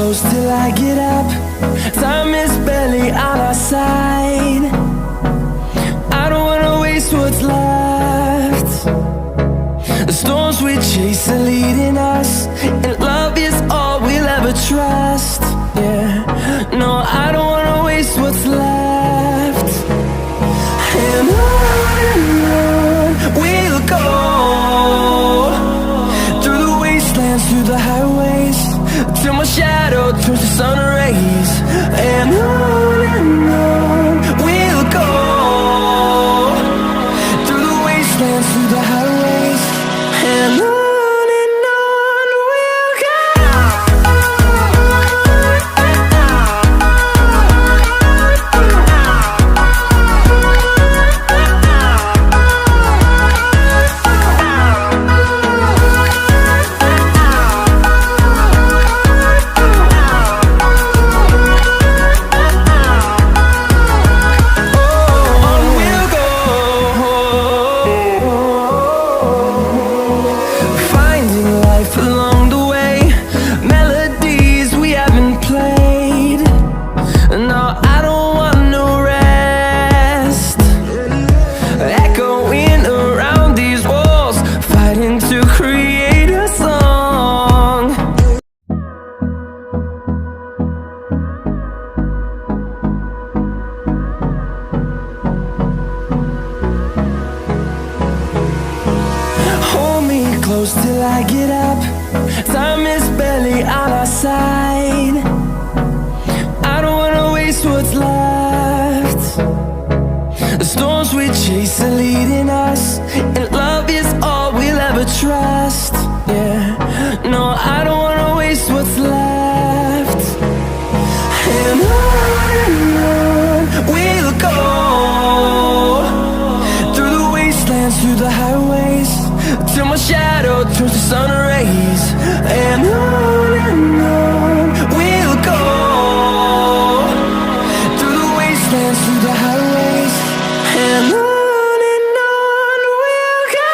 close till I get up. Time is barely on our side. I don't wanna waste what's left. The storms we chase are leading us, and love is all we'll ever trust. Yeah, no, I don't wanna waste what's left. And on we'll go, through the wastelands, through the highways, till my shadow turns to sun rays. And on we'll go, through the wastelands, through the highways, and on we'll go. Close till I get up. Time is barely on our side. I don't wanna waste what's left. The storms we chase are leading us, and love is all we'll ever trust. Yeah, no, I don't wanna waste what's left. And on we'll go, through the wastelands, through the highways, till my shadow turns to sun rays. And on we'll go, through the wastelands, through the highways, and on we'll go.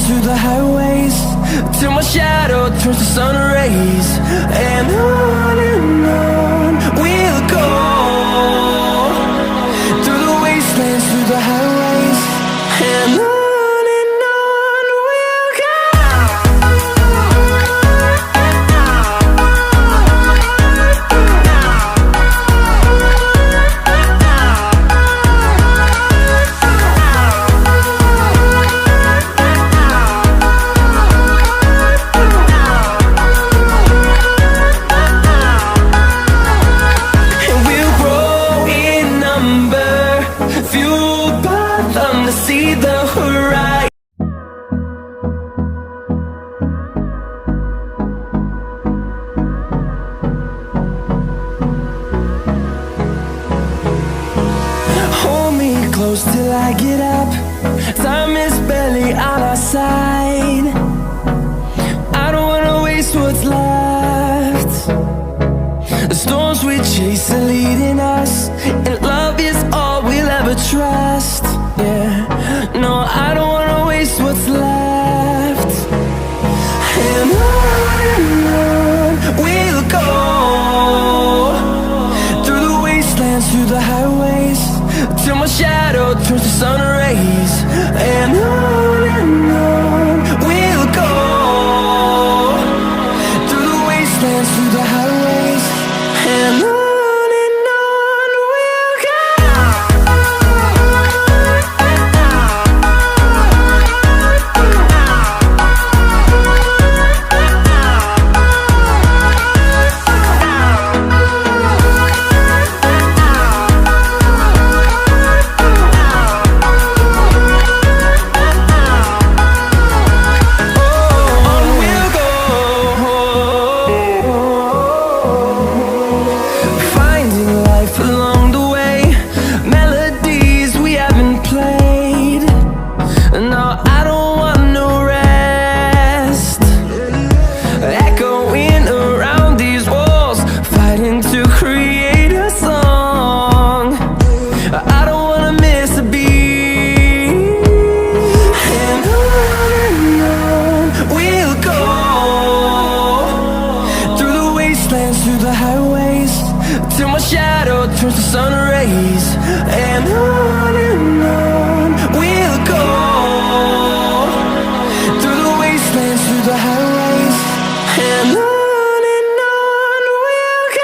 Through the highways, till my shadow turns to sun rays. And on we'll go, through the wastelands, through the highways, and on we'll go. Fueled by them to see the horizon. Hold me close till I get up. Time is barely on our side. I don't wanna waste what's left. The storms we chase are leading us, and love is all we'll ever trust. Yeah, no, I don't wanna waste what's left. And on we'll go, through the wastelands, through the highways, till my shadow turns to sun rays. And on we'll go, through the wastelands, through the highways, and on we'll go. and on we'll go, through the wastelands, through the highways, and on we'll go.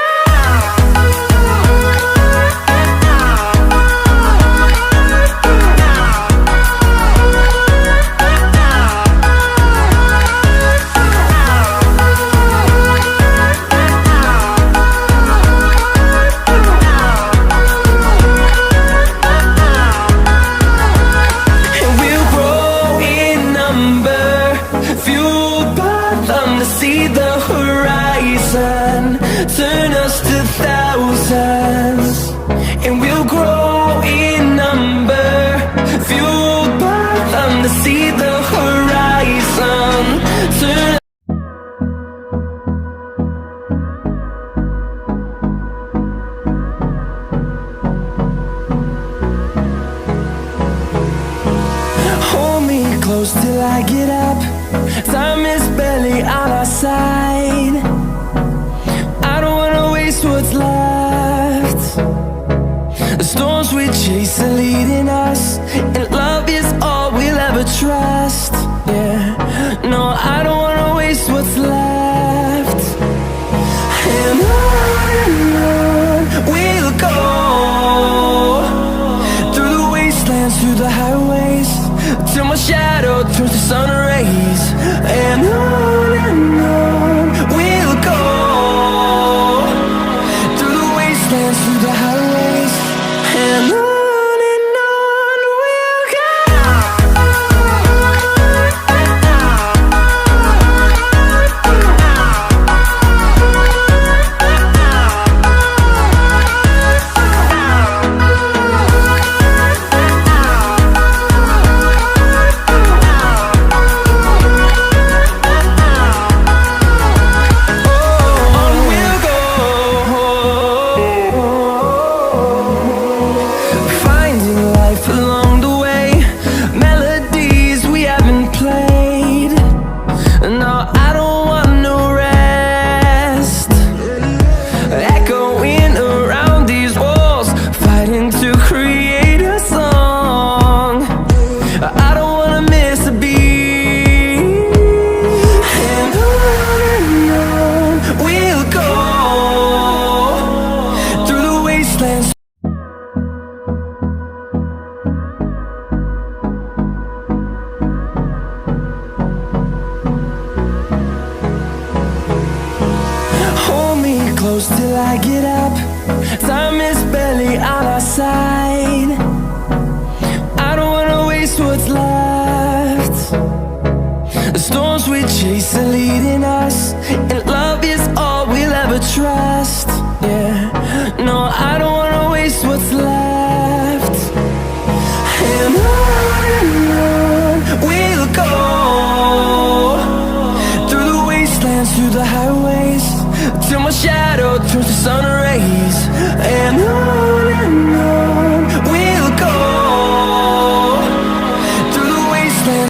See the horizon, turn us to thousands, and we'll grow in number, fueled by them to see the horizon, turn. Hold me close till I get up. Time is barely on our side. I don't wanna waste what's left. The storms we chase are leading us, and love is all we'll ever trust. Yeah, no, I don't wanna waste what's left. And on we'll go, through the wastelands, through the highways, till my shadow turns to sun rays. And on we'll go, through the wastelands, through the highways, and on we'll go. Close till I get up. Time is barely on our side. I don't wanna waste what's left. The storms we chase are leading us, and love is all we'll ever trust. Yeah, no, I don't wanna waste what's left. And on we'll go, through the wastelands, through the highways, till my shadow turns to sun rays. And on